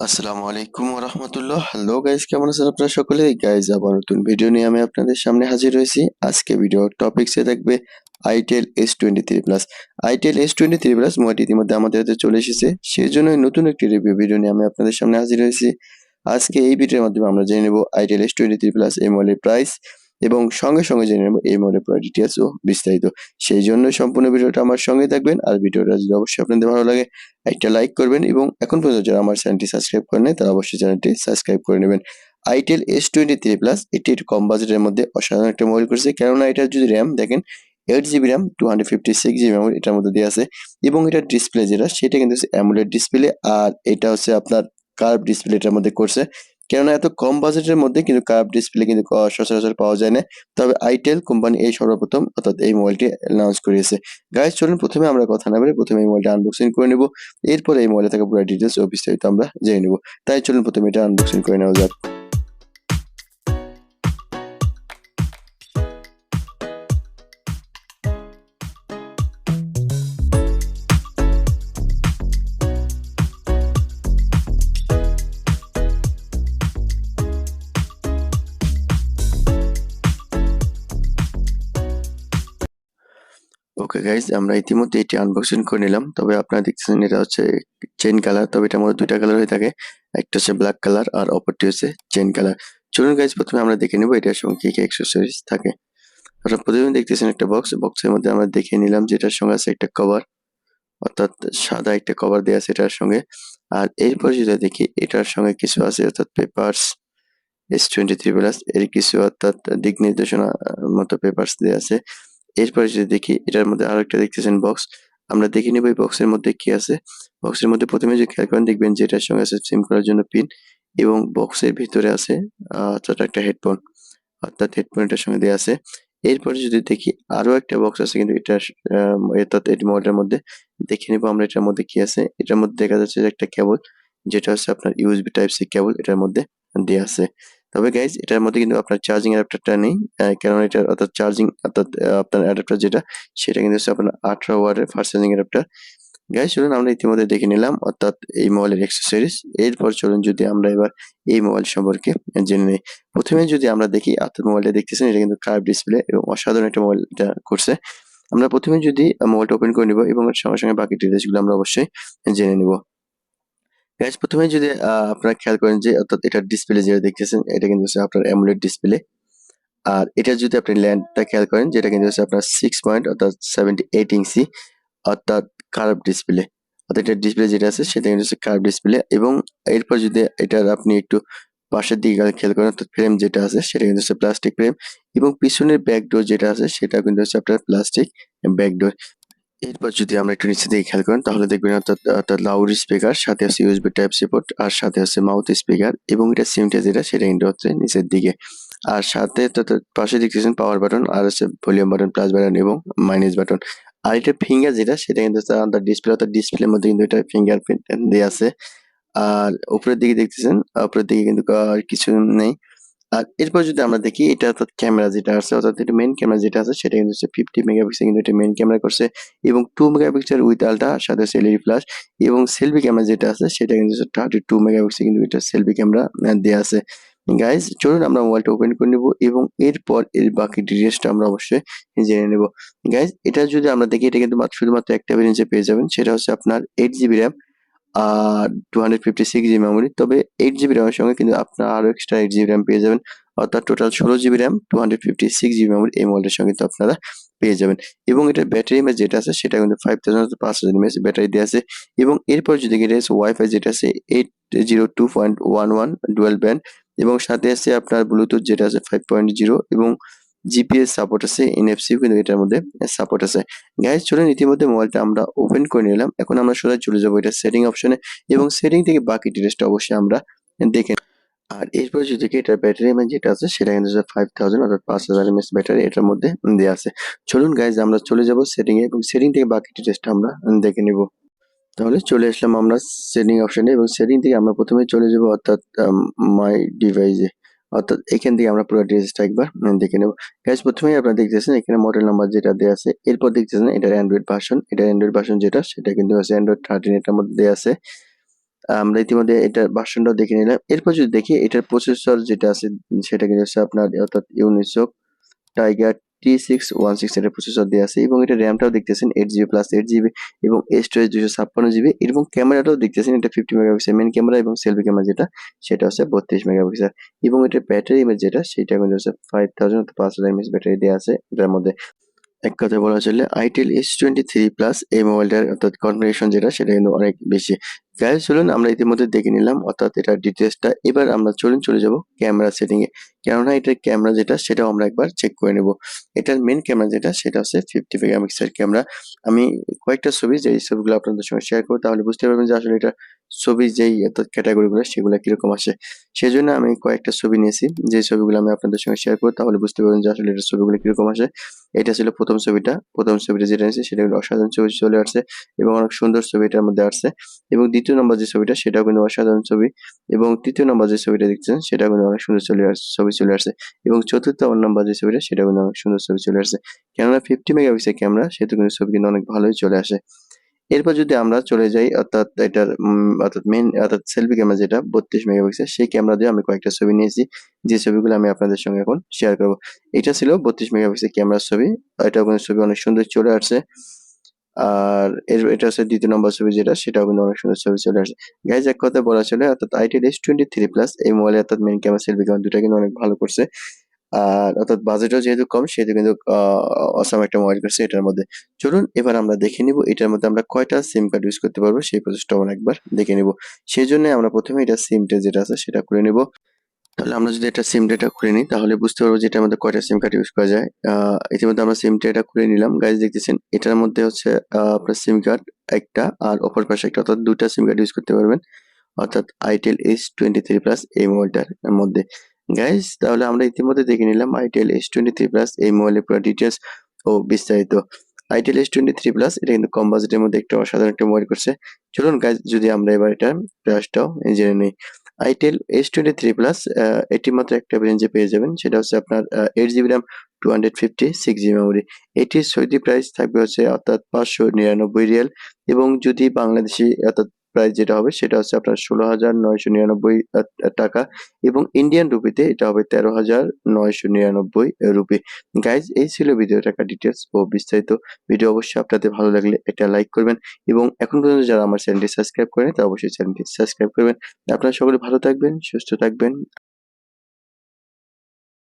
আসসালামু আলাইকুম ওয়া রাহমাতুল্লাহ। হ্যালো গাইস, কেমন আছেন আপনারা সকলে? গাইস, আবার নতুন ভিডিও নিয়ে আমি আপনাদের সামনে হাজির হয়েছি। আজকে ভিডিও টপিকসে থাকবে itel S23 plus. Itel S23 plus মোবাইলটি ইতিমধ্যে আমাদের হাতে চলে এসেছে, সেজন্যই নতুন একটি রিভিউ ভিডিও নিয়ে আমি আপনাদের সামনে হাজির হয়েছি। আজকে এই ভিডিওর মাধ্যমে আমরা জেনে নেব আইটেল S23 প্লাস এই মোবাইলের প্রাইস এবং সঙ্গে সঙ্গে জেনে নেব এই মোবাইলের পুরো ডিটেলস ও বিস্তারিত। সেই জন্য সম্পূর্ণ ভিডিওটা আমার সঙ্গে থাকবেন। আর ভিডিওটা যদি অবশ্যই আপনাদের ভালো লাগে একটা লাইক করবেন এবং এখন পর্যন্ত যারা আমার চ্যানেলটি সাবস্ক্রাইব করেন নাই তারা অবশ্যই চ্যানেলটি সাবস্ক্রাইব করে নেবেন। আইটেল S23 প্লাস এটি একটু কম বাজেটের মধ্যে অসাধারণ একটা মোবাইল করছে, কেননা এটার যদি র্যাম দেখেন 8 জিবি র্যাম 256 জিবি মেমোরি এটার মধ্যে দেওয়া আছে এবং এটার ডিসপ্লে যেটা সেটা কিন্তু অ্যামোলেড ডিসপ্লে। আর এটা হচ্ছে আপনার কার্ভ ডিসপ্লে এটার মধ্যে করছে, কেননা এত কম বাজেটের মধ্যে কিন্তু কার্ভ ডিসপ্লে কিন্তু সচরাচর পাওয়া যায় না। তবে আইটেল কোম্পানি এই সর্বপ্রথম অর্থাৎ এই মোবাইলটি লঞ্চ করেছে। গাইস, চলুন প্রথমে আমরা কথা না বলে প্রথমে এই মোবাইলটা আনবক্সিং করে নেব, এরপরে এই মোবাইলে থাকা পুরো ডিটেলস ও বিস্তারিত আমরা জেনে নেব। তাই চলুন প্রথমে এটা আনবক্সিং করে নেওয়া যাক। ওকে গাইস, আমরা ইতিমধ্যে এটি আনবক্সিং করে নিলাম। তবে আপনারা দেখতেছেন এটা হচ্ছে চেন কালার, তবে এটার মধ্যে দুইটা কালার হয়ে থাকে, একটা হচ্ছে ব্ল্যাক কালার আর অপরটি হচ্ছে চেন কালার। চলুন গাইস, প্রথমে আমরা দেখে নেব এটার সঙ্গে কি কি অ্যাক্সেসরিজ থাকে। আপনারা প্রথমে দেখতেছেন একটা বক্সের মধ্যে আমরা দেখে নিলাম যে এটার সঙ্গে আছে একটা কভার, অর্থাৎ সাদা একটা কভার দেওয়া আছে এটার সঙ্গে। আর এরপর যেটা দেখি এটার সঙ্গে কিছু আছে, অর্থাৎ পেপারস S23 প্লাস এর কিছু অর্থাৎ দিক নির্দেশনা মতো পেপারস দেওয়া আছে। এরপরে যদি দেখি এটার মধ্যে আরো একটা দেখতেছেন বক্স, আমরা দেখে নিব এই বক্সের মধ্যে কি আছে। বক্সের মধ্যে প্রথমে যে খেয়াল করেন দেখবেন যে এটার সঙ্গে আছে সিম করার জন্য পিন এবং বক্সের ভিতরে আছে ছোট একটা হেডফোন, অর্থাৎ হেডফোন এটার সঙ্গে দেওয়া আছে। এরপরে যদি দেখি আরো একটা বক্স আছে, কিন্তু এটার অর্থাৎ এই মোবাইলটার মধ্যে দেখে নিব আমরা এটার মধ্যে কি আছে। এটার মধ্যে দেখা যাচ্ছে যে একটা কেবল, যেটা হচ্ছে আপনার ইউএসবি টাইপ সি কেবল এটার মধ্যে দেওয়া আছে। তবে গাইজ এটার মধ্যে কিন্তু আপনার চার্জিং অ্যাডাপ্টারটা নেই, কারণ এটার অর্থাৎ চার্জিং অর্থাৎ আপনার অ্যাডাপ্টার যেটা সেটা কিন্তু হচ্ছে আপনার 18 ওয়াটের ফাস্ট চার্জিং অ্যাডাপ্টার। গাইজ চলুন আমরা ইতিমধ্যে দেখে নিলাম অর্থাৎ এই মোবাইলের অ্যাক্সেসরিজ। এরপর চলুন যদি আমরা এবার এই মোবাইল সম্পর্কে জেনে নিই। প্রথমে যদি আমরা দেখি আপনার মোবাইলটা দেখতেছেন এটা কিন্তু কার্ভ ডিসপ্লে এবং অসাধারণ একটা মোবাইল এটা করছে। আমরা প্রথমে যদি মোবাইলটা ওপেন করে নিব এবং এর সঙ্গে সঙ্গে বাকি ডিটেলস গুলো আমরা অবশ্যই জেনে নিব। গাইজ প্রথমে যদি আপনারা খেয়াল করেন যে অর্থাৎ এটার ডিসপ্লে যেটা দেখতেছেন এটা কিন্তু হচ্ছে আপনার অ্যামোলেড ডিসপ্লে। আর এটা যদি আপনি ল্যান্ডটা খেয়াল করেন যেটা কিন্তু হচ্ছে আপনার 6 পয়েন্ট অর্থাৎ 78 ইঞ্চি অর্থাৎ কার্ভ ডিসপ্লে। অর্থাৎ এটার ডিসপ্লে যেটা আছে সেটা কিন্তু হচ্ছে কার্ভ ডিসপ্লে। এবং এরপর যদি এটার আপনি একটু পাশের দিকে খেয়াল করেন অর্থাৎ ফ্রেম যেটা আছে সেটা কিন্তু হচ্ছে প্লাস্টিক ফ্রেম এবং পিছনের ব্যাকডোর যেটা আছে সেটা কিন্তু হচ্ছে আপনার প্লাস্টিক ব্যাকডোর। এরপর যদি আমরা একটু নিচের দিকে খেয়াল করেন তাহলে দেখবেন অর্থাৎ লাউড স্পিকার, সাথে আছে ইউএসবি টাইপ সি পোর্ট আর সাথে আছে মাউথ স্পিকার এবং এটা সিমটা যেটা সেটা কিন্তু হচ্ছে নিচের দিকে। আর সাথে পাশে দেখতেছেন পাওয়ার বাটন আর হচ্ছে ভলিউম বাটন, প্লাস বাটন এবং মাইনাস বাটন। আর এটা ফিঙ্গার যেটা সেটা কিন্তু হচ্ছে ডিসপ্লে, অর্থাৎ ডিসপ্লের মধ্যে কিন্তু এটা ফিঙ্গারপ্রিন্ট দেওয়া আছে। আর উপরের দিকে দেখতেছেন, উপরের দিকে কিন্তু আর কিছু নেই। আর এরপর যদি আমরা দেখি এটা অর্থাৎ ক্যামেরা যেটা আছে, অর্থাৎ এটা মেইন ক্যামেরা যেটা আছে সেটা কিন্তু হচ্ছে 50 মেগাপিক্সেল কিন্তু এটা মেইন ক্যামেরা করছে এবং 2 মেগাপিক্সেল উইথ আলট্রা সাথে আছে এলইডি ফ্ল্যাশ। এবং সেলফি ক্যামেরা যেটা আছে সেটা কিন্তু হচ্ছে 32 মেগাপিক্সেল কিন্তু এটা সেলফি ক্যামেরা দেওয়া আছে। গাইজ চলুন আমরা মোবাইলটা ওপেন করে নেব এবং এরপর এর বাকি ডিটেলসটা আমরা অবশ্যই জেনে নেব। গাইজ এটা যদি আমরা দেখি এটা কিন্তু শুধুমাত্র একটা ভেরিয়েন্টে পেয়ে যাবেন, সেটা হচ্ছে আপনার 8 জিবি র্যাম আর 256 জিবি মেমোরি। তবে 8 জিবি র্যামের সঙ্গে কিন্তু আপনার আরো এক্সট্রা 8 জিবি র্যাম পেয়ে যাবেন, অর্থাৎ total 16 GB RAM 256 GB memory এই মডেলের সঙ্গে কিন্তু আপনারা পেয়ে যাবেন। এবং এটার ব্যাটারি এমএএইচ যেটা আছে সেটা কিন্তু 5000 এমএএইচ ব্যাটারি দেওয়া আছে। এবং এরপর যদি এটা আছে ওয়াইফাই যেটা আছে 802.11 ডুয়াল ব্যান্ড এবং সাথে আছে আপনার ব্লুটুথ যেটা আছে 5.0 এবং জিপিএস সাপোর্ট আছে, এনএফসিও কিন্তু এটার মধ্যে সাপোর্ট আছে। গাইজ চলুন ইতিমধ্যে মোবাইলটা আমরা ওপেন করে নিলাম, এখন আমরা সোজা চলে যাবো এটা সেটিং অপশনে এবং সেটিং থেকে বাকি ডিটেলসটা অবশ্যই আমরা দেখে। আর এরপর যদি দেখি এটার ব্যাটারি এমএএইচ যেটা আছে সেটা কিন্তু 5000 অর্থাৎ 5000 এমএএইচ ব্যাটারি এটার মধ্যে দেওয়া আছে। চলুন গাইজ আমরা চলে যাব সেটিং এ এবং সেটিং থেকে বাকি ডিটেলসটা আমরা দেখে নিব। তাহলে চলে আসলাম আমরা সেটিং অপশনে এবং সেটিং থেকে আমরা প্রথমে চলে যাব অর্থাৎ মাই ডিভাইসে, অর্থাৎ এখান থেকে আমরা পুরো ডিটেলসটা একবার দেখে নেব। গাইজ প্রথমেই আপনারা দেখতেছেন এখানে মডেল নাম্বার যেটা দেওয়া আছে, এরপর দেখতেছেন এটার অ্যান্ড্রয়েড ভার্সন যেটা সেটা কিন্তু আছে অ্যান্ড্রয়েড 13 এটার মধ্যে দেওয়া আছে। আমরা ইতিমধ্যে এটার ভার্সনটাও দেখে নিলাম। এরপর যদি দেখি এটার প্রসেসর যেটা আছে সেটা কিন্তু হচ্ছে আপনার অর্থাৎ ইউনিসক টাইগার T616 এর প্রসেসর দেয়া আছে এবং এটা র্যামটাও দেখতেছেন 8GB প্লাস 8GB এবং স্টোরেজ 256GB এবং ক্যামেরাটাও দেখতেছেন এটা 50 মেগাপিক্সেল মেইন ক্যামেরা এবং সেলফি ক্যামেরা যেটা সেটা হচ্ছে 32 মেগাপিক্সেল এবং এটার ব্যাটারি ইমেজ যেটা সেটা কিন্তু হচ্ছে 5000 অর্থাৎ 5000 এমএএইচ ব্যাটারি দেয়া আছে এটার মধ্যে। এক কথায় বলা চলে Itel S23 প্লাস এই মোবাইলটার অর্থাৎ কনফিগারেশন যেটা সেটা কিন্তু অনেক বেশি। গাইস চলুন আমরা ইতিমধ্যে দেখে নিলাম অর্থাৎ এটার ডিটেলসটা। এবার আমরা চলে যাব ক্যামেরা সেটিং এ। কেননা এটার ক্যামেরা যেটা সেটাও আমরা একবার চেক করে নেব। এটার মেইন ক্যামেরা যেটা সেটা হচ্ছে 50 মেগাপিক্সেল ক্যামেরা। আমি কয়েকটা ছবি যেই ছবিগুলো আপনাদের সঙ্গে শেয়ার করব তাহলে বুঝতে পারবেন যে আসলে এটা ছবির যেই অর্থাৎ ক্যাটাগরিগুলো সেগুলো কিরকম আসে। সেজন্য আমি কয়েকটা ছবি নিয়েছি যে ছবিগুলো আমি আপনাদের সঙ্গে শেয়ার করব তাহলে বুঝতে পারবেন যে আসলে এটার ছবিগুলো কিরকম আসে। এটা ছিল প্রথম ছবিটা। প্রথম ছবিটা যেটা নিয়েছি সেটা কিন্তু অসাধারণ ছবি চলে আসছে এবং অনেক সুন্দর ছবি এটার মধ্যে আসছে এবং দ্বিতীয় নম্বর যে ছবিটা সেটাও কিন্তু অসাধারণ ছবি এবং তৃতীয় নম্বর যে ছবিটা দেখছেন সেটাও কিন্তু অনেক সুন্দর ছবি চলে আসছে এবং চতুর্থ নম্বর যে ছবিটা সেটাও কিন্তু অনেক সুন্দর ছবি চলে আসছে। কেননা 50 মেগাপিক্সেল ক্যামেরা সেহেতু কিন্তু ছবি কিন্তু অনেক ভালোই চলে আসে। এরপর যদি আমরা চলে যাই অর্থাৎ এটার অর্থাৎ মেইন অর্থাৎ সেলফি ক্যামেরা যেটা 32 মেগাপিক্সেল সেই ক্যামেরা দিয়ে আমি কয়েকটা ছবি নিয়েছি যে ছবিগুলো আমি আপনাদের সঙ্গে এখন শেয়ার করব। এটা ছিল 32 মেগাপিক্সেল ক্যামেরার ছবি। এটাও কিন্তু ছবি অনেক সুন্দর চলে আসছে। আর এটা হচ্ছে দ্বিতীয় নম্বর ছবি যেটা সেটাও কিন্তু অনেক সুন্দর ছবি চলে আসছে। গাইজ এক কথায় বলা চলে অর্থাৎ Itel S23 প্লাস এই মোবাইলে অর্থাৎ মেইন ক্যামেরা সেলফি ক্যামেরা দুটা কিন্তু অনেক ভালো করছে। আর অর্থাৎ বাজেটও যেহেতু কম সেহেতু কিন্তু অসাম একটা মোবাইল করছে এটার মধ্যে। চলুন এবার আমরা দেখে নিব এটার মধ্যে আমরা কয়টা সিম কার্ড ইউজ করতে পারবো সেই প্রসেসটা আমরা একবার দেখে নিব। সেজন্য আমরা প্রথমে এটা সিমটা যেটা আছে সেটা খুলে নিব। তাহলে আমরা যদি এটা সিম ডেটা খুলে নিই তাহলে বুঝতে পারবো যে এটার মধ্যে কয়টা সিম কার্ড ইউজ করা যায়। ইতিমধ্যে আমরা সিম ডেটা খুলে নিলাম। গাইজ দেখতেছেন এটার মধ্যে হচ্ছে আপনার সিম কার্ড একটা আর অপর পাশে একটা অর্থাৎ দুটা সিম কার্ড ইউজ করতে পারবেন অর্থাৎ Itel S23 প্লাস এই মোবাইলটার মধ্যে। গাইজ তাহলে আমরা ইতিমধ্যে দেখে নিলাম Itel S23 প্লাস এই মোবাইলের পুরো ডিটেলস ও বিস্তারিত। Itel S23 প্লাস এটা কিন্তু কম বাজেটের মধ্যে একটা অসাধারণ একটা মোবাইল করছে। চলুন গাইজ যদি আমরা এবার এটার প্রাইসটাও জেনে নিই। Itel S23 প্লাস এটি মাত্র একটা রেঞ্জে পেয়ে যাবেন সেটা হচ্ছে আপনার 8GB RAM 256GB মেমোরি। এটির সৌদি প্রাইস থাকবে হচ্ছে অর্থাৎ 599 রিয়াল এবং যদি বাংলাদেশি অর্থাৎ প্রাইস যেটা হবে সেটা হচ্ছে আপনার 16,999 টাকা এবং ইন্ডিয়ান রুপিতে এটা হবে 13,999 রুপি। গাইজ এই ছিল ভিডিও টাকা ডিটেলস ও বিস্তারিত। ভিডিও অবশ্যই আপনাদের ভালো লাগলে একটা লাইক করবেন এবং এখন পর্যন্ত যারা আমার চ্যানেলটি সাবস্ক্রাইব করেনি তারা অবশ্যই চ্যানেলটি সাবস্ক্রাইব করবেন। আপনারা সকলে ভালো থাকবেন, সুস্থ থাকবেন।